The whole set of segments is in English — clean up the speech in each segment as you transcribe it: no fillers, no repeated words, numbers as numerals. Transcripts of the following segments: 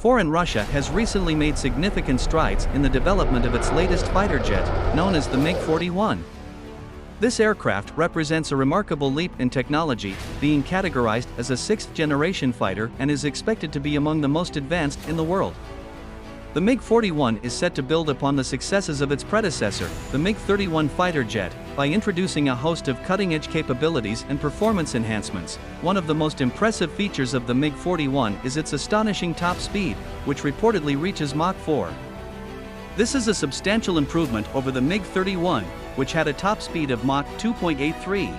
Foreign Russia has recently made significant strides in the development of its latest fighter jet, known as the MiG-41. This aircraft represents a remarkable leap in technology, being categorized as a sixth-generation fighter and is expected to be among the most advanced in the world. The MiG-41 is set to build upon the successes of its predecessor, the MiG-31 fighter jet, by introducing a host of cutting-edge capabilities and performance enhancements. One of the most impressive features of the MiG-41 is its astonishing top speed, which reportedly reaches Mach 4. This is a substantial improvement over the MiG-31, which had a top speed of Mach 2.83.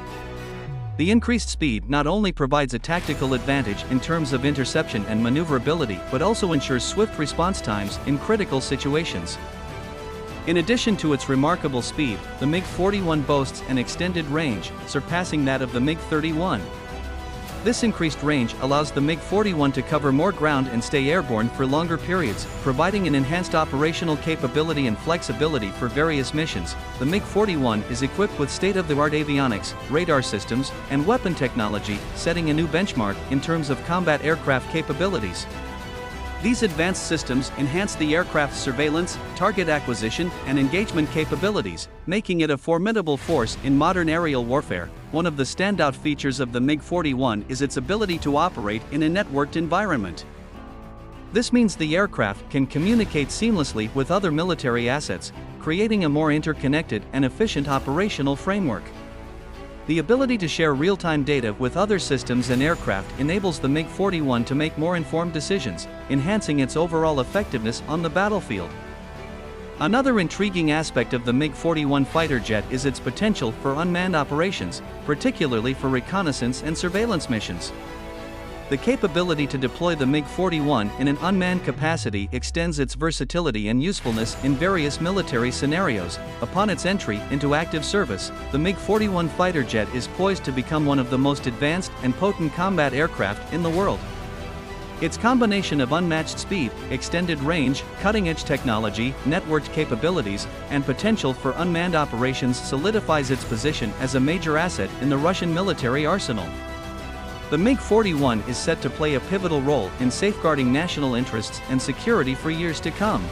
The increased speed not only provides a tactical advantage in terms of interception and maneuverability but also ensures swift response times in critical situations. In addition to its remarkable speed, the MiG-41 boasts an extended range, surpassing that of the MiG-31. This increased range allows the MiG-41 to cover more ground and stay airborne for longer periods, providing an enhanced operational capability and flexibility for various missions. The MiG-41 is equipped with state-of-the-art avionics, radar systems, and weapon technology, setting a new benchmark in terms of combat aircraft capabilities. These advanced systems enhance the aircraft's surveillance, target acquisition, and engagement capabilities, making it a formidable force in modern aerial warfare. One of the standout features of the MiG-41 is its ability to operate in a networked environment. This means the aircraft can communicate seamlessly with other military assets, creating a more interconnected and efficient operational framework. The ability to share real-time data with other systems and aircraft enables the MiG-41 to make more informed decisions, enhancing its overall effectiveness on the battlefield. Another intriguing aspect of the MiG-41 fighter jet is its potential for unmanned operations, particularly for reconnaissance and surveillance missions. The capability to deploy the MiG-41 in an unmanned capacity extends its versatility and usefulness in various military scenarios. Upon its entry into active service, the MiG-41 fighter jet is poised to become one of the most advanced and potent combat aircraft in the world. Its combination of unmatched speed, extended range, cutting-edge technology, networked capabilities, and potential for unmanned operations solidifies its position as a major asset in the Russian military arsenal. The MiG-41 is set to play a pivotal role in safeguarding national interests and security for years to come.